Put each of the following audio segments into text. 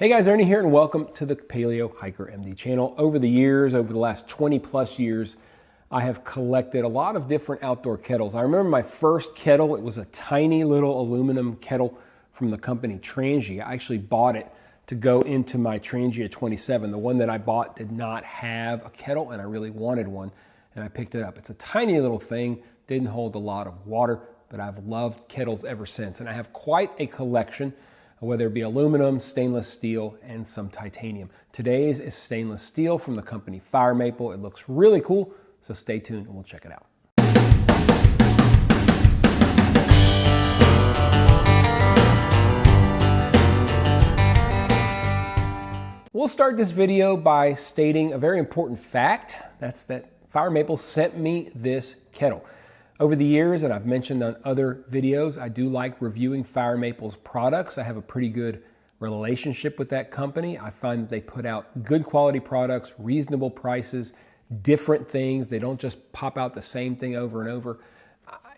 Hey guys, Ernie here and welcome to the Paleo Hiker MD channel. Over the years, over the last 20 plus years, I have collected a lot of different outdoor kettles. I remember my first kettle, it was a tiny little aluminum kettle from the company Trangia. I actually bought it to go into my Trangia 27. The one that I bought did not have a kettle and I really wanted one and I picked it up. It's a tiny little thing, didn't hold a lot of water, but I've loved kettles ever since. And I have quite a collection, whether it be aluminum, stainless steel, and some titanium. Today's is stainless steel from the company Fire Maple. It looks really cool, so stay tuned and we'll check it out. We'll start this video by stating a very important fact. That's that Fire Maple sent me this kettle. Over the years, and I've mentioned on other videos, I do like reviewing Fire Maple's products. I have a pretty good relationship with that company. I find that they put out good quality products, reasonable prices, different things. They don't just pop out the same thing over and over.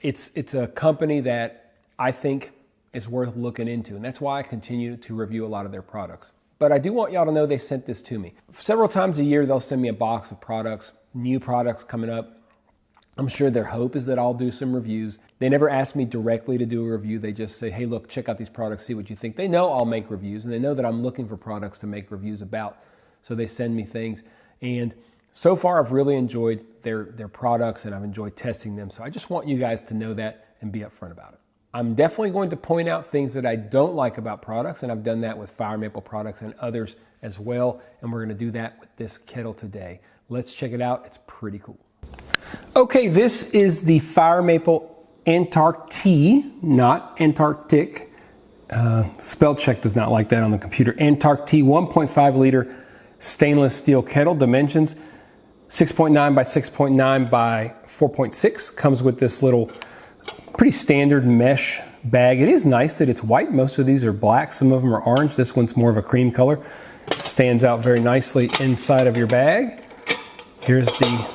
It's a company that I think is worth looking into, and that's why I continue to review a lot of their products. But I do want y'all to know they sent this to me. Several times a year, they'll send me a box of products, new products coming up. I'm sure their hope is that I'll do some reviews. They never ask me directly to do a review. They just say, hey, look, check out these products, see what you think. They know I'll make reviews, and they know that I'm looking for products to make reviews about. So they send me things. And so far, I've really enjoyed their products, and I've enjoyed testing them. So I just want you guys to know that and be upfront about it. I'm definitely going to point out things that I don't like about products, and I've done that with Fire Maple products and others as well. And we're going to do that with this kettle today. Let's check it out. It's pretty cool. Okay, this is the Fire Maple Antarctique, not Antarctic. Spell check does not like that on the computer. Antarctique 1.5 liter stainless steel kettle. Dimensions 6.9 by 6.9 by 4.6. Comes with this little pretty standard mesh bag. It is nice that it's white. Most of these are black. Some of them are orange. This one's more of a cream color. Stands out very nicely inside of your bag. Here's the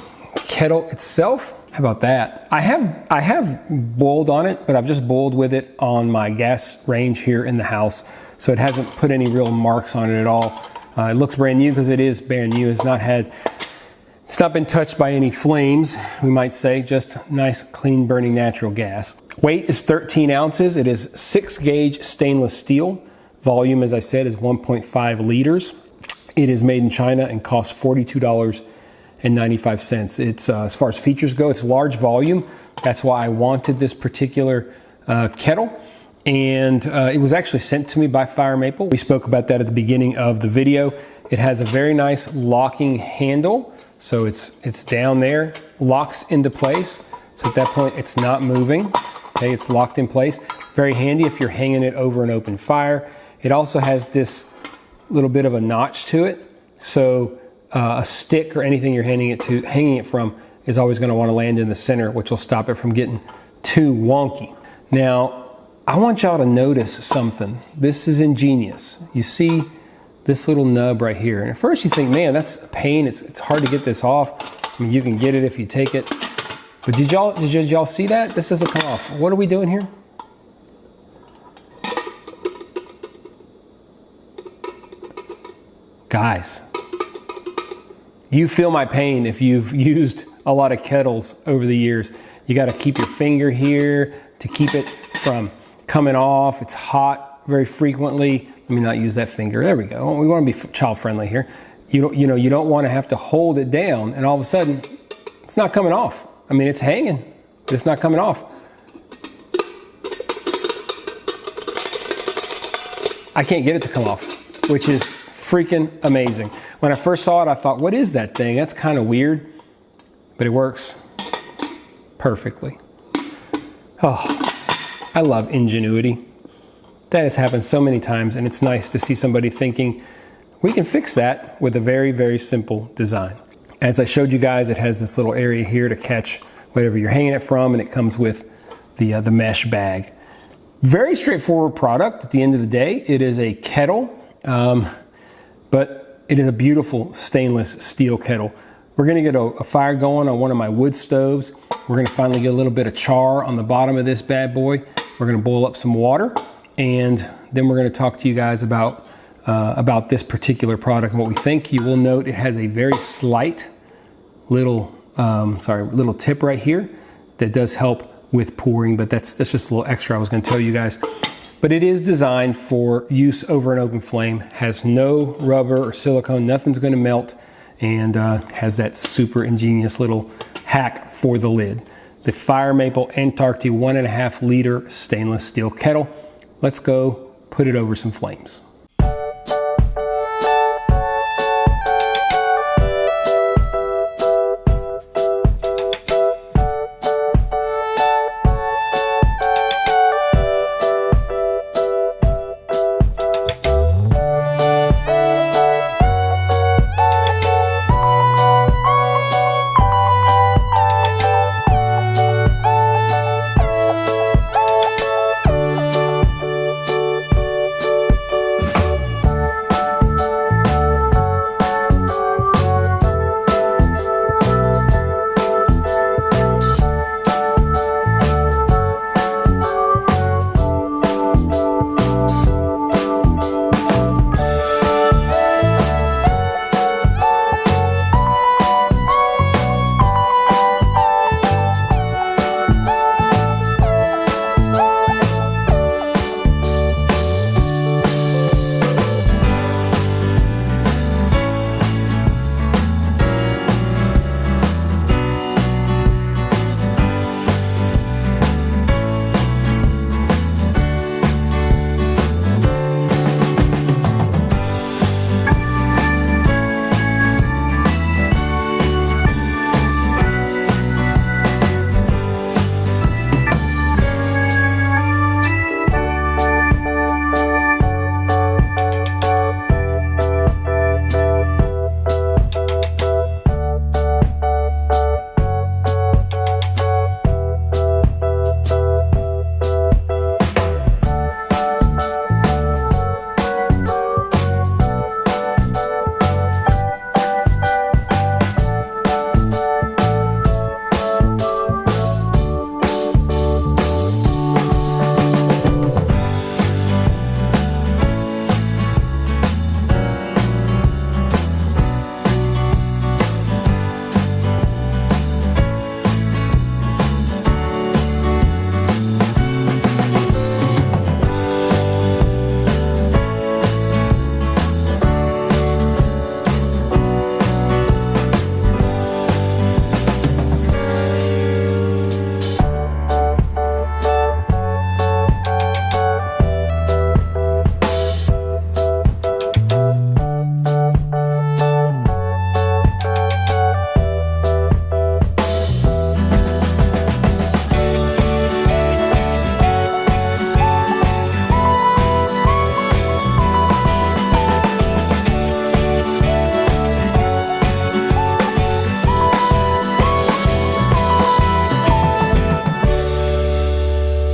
kettle itself. How about that? I have boiled on it, but I've just boiled with it on my gas range here in the house, so it hasn't put any real marks on it at all. It looks brand new because it is brand new. It's not been touched by any flames, we might say, just nice, clean burning natural gas. Weight is 13 ounces. It is 6 gauge stainless steel. Volume, as I said, is 1.5 liters. It is made in China and costs $42.95. It's as far as features go, it's large volume. That's why I wanted this particular kettle. And it was actually sent to me by Fire Maple. We spoke about that at the beginning of the video. It has a very nice locking handle. So it's down there, locks into place. So at that point, it's not moving. Okay, it's locked in place. Very handy if you're hanging it over an open fire. It also has this little bit of a notch to it. So a stick or anything you're hanging it from is always going to want to land in the center, which will stop it from getting too wonky. Now, I want y'all to notice something. This is ingenious. You see this little nub right here. And at first you think, man, that's a pain. It's hard to get this off. I mean, you can get it if you take it. But did y'all see that? This doesn't come off. What are we doing here? Guys, you feel my pain if you've used a lot of kettles over the years. You got to keep your finger here to keep it from coming off. It's hot very frequently. Let me not use that finger. There we go. We want to be child friendly here. You don't want to have to hold it down and all of a sudden it's not coming off. I mean, it's hanging, but it's not coming off. I can't get it to come off, which is freaking amazing. When I first saw it, I thought, what is that thing? That's kind of weird, but it works perfectly. Oh, I love ingenuity. That has happened so many times, and it's nice to see somebody thinking, we can fix that with a very, very simple design. As I showed you guys, it has this little area here to catch whatever you're hanging it from, and it comes with the mesh bag. Very straightforward product at the end of the day. It is a kettle, but it is a beautiful stainless steel kettle. We're gonna get a fire going on one of my wood stoves. We're gonna finally get a little bit of char on the bottom of this bad boy. We're gonna boil up some water, and then we're gonna talk to you guys about about this particular product and what we think. You will note it has a very slight little tip right here that does help with pouring, but that's just a little extra I was going to tell you guys. But it is designed for use over an open flame, has no rubber or silicone, nothing's going to melt, and has that super ingenious little hack for the lid. The Fire Maple Antarctic 1.5 liter stainless steel kettle. Let's go put it over some flames.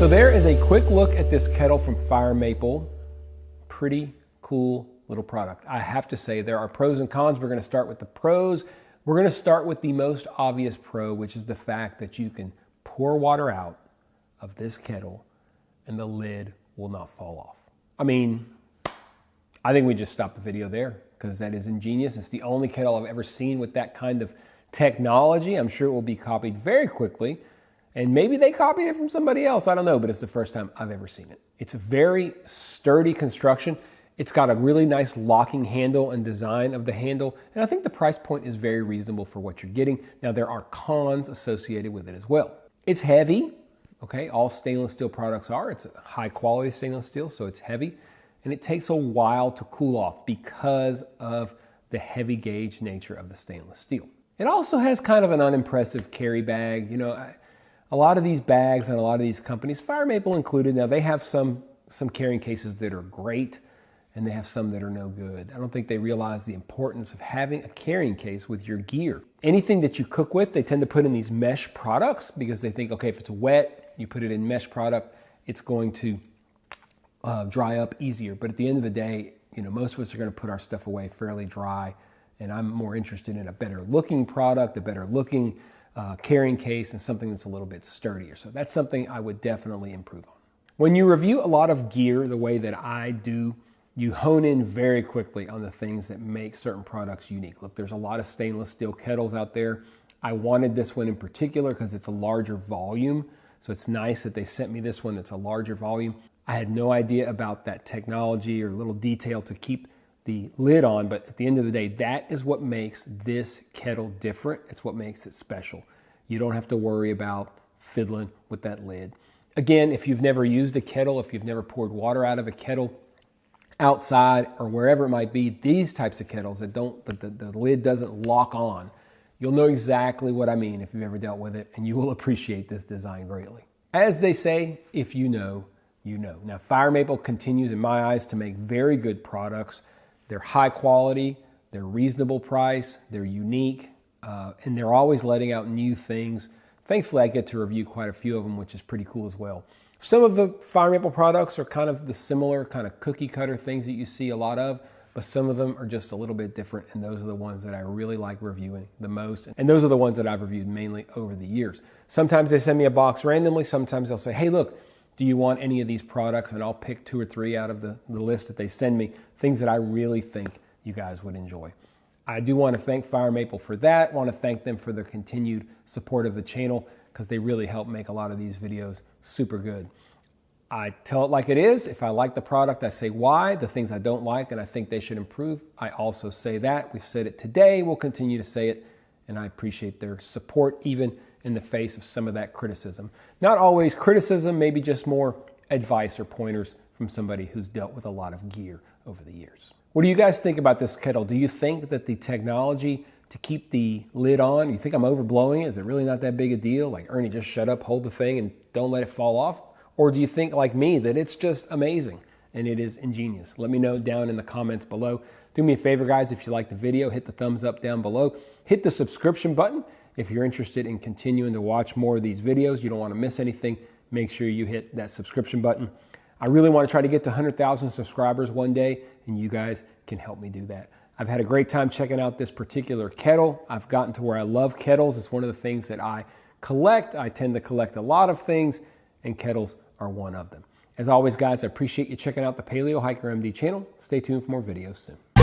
So there is a quick look at this kettle from Fire Maple. Pretty cool little product. I have to say there are pros and cons. We're going to start with the pros. We're going to start with the most obvious pro, which is the fact that you can pour water out of this kettle and the lid will not fall off. I mean, I think we just stop the video there because that is ingenious. It's the only kettle I've ever seen with that kind of technology. I'm sure it will be copied very quickly. And maybe they copied it from somebody else. I don't know, but it's the first time I've ever seen it. It's a very sturdy construction. It's got a really nice locking handle and design of the handle. And I think the price point is very reasonable for what you're getting. Now, there are cons associated with it as well. It's heavy. Okay, all stainless steel products are. It's a high quality stainless steel, so it's heavy. And it takes a while to cool off because of the heavy gauge nature of the stainless steel. It also has kind of an unimpressive carry bag. You know, a lot of these bags and a lot of these companies, Fire Maple included, now they have some carrying cases that are great and they have some that are no good. I don't think they realize the importance of having a carrying case with your gear. Anything that you cook with, they tend to put in these mesh products because they think, okay, if it's wet, you put it in mesh product, it's going to dry up easier. But at the end of the day, you know, most of us are going to put our stuff away fairly dry, and I'm more interested in a better looking product, a better looking carrying case, and something that's a little bit sturdier. So that's something I would definitely improve on. When you review a lot of gear the way that I do, you hone in very quickly on the things that make certain products unique. Look, there's a lot of stainless steel kettles out there. I wanted this one in particular because it's a larger volume. So it's nice that they sent me this one that's a larger volume. I had no idea about that technology or little detail to keep the lid on, but at the end of the day, that is what makes this kettle different. It's what makes it special. You don't have to worry about fiddling with that lid. Again, if you've never used a kettle, if you've never poured water out of a kettle outside or wherever it might be, these types of kettles that the lid doesn't lock on, you'll know exactly what I mean if you've ever dealt with it, and you will appreciate this design greatly. As they say, if you know, you know. Now, Fire Maple continues, in my eyes, to make very good products. They're high quality, they're reasonable price, they're unique, and they're always letting out new things. Thankfully, I get to review quite a few of them, which is pretty cool as well. Some of the Fire Maple products are kind of the similar kind of cookie cutter things that you see a lot of, but some of them are just a little bit different, and those are the ones that I really like reviewing the most, and those are the ones that I've reviewed mainly over the years. Sometimes they send me a box randomly, sometimes they'll say, hey, look, do you want any of these products? And I'll pick 2 or 3 out of the list that they send me, things that I really think you guys would enjoy. I do want to thank Fire Maple for that. I want to thank them for their continued support of the channel because they really help make a lot of these videos super good. I tell it like it is. If I like the product, I say why, the things I don't like and I think they should improve. I also say that. We've said it today. We'll continue to say it. And I appreciate their support even in the face of some of that criticism. Not always criticism, maybe just more advice or pointers from somebody who's dealt with a lot of gear over the years. What do you guys think about this kettle? Do you think that the technology to keep the lid on, you think I'm overblowing it? Is it really not that big a deal? Like, Ernie, just shut up, hold the thing, and don't let it fall off? Or do you think, like me, that it's just amazing and it is ingenious? Let me know down in the comments below. Do me a favor, guys, if you like the video, hit the thumbs up down below. Hit the subscription button if you're interested in continuing to watch more of these videos. You don't want to miss anything. Make sure you hit that subscription button. I really want to try to get to 100,000 subscribers one day, and you guys can help me do that. I've had a great time checking out this particular kettle. I've gotten to where I love kettles. It's one of the things that I collect. I tend to collect a lot of things, and kettles are one of them. As always, guys, I appreciate you checking out the Paleo Hiker MD channel. Stay tuned for more videos soon.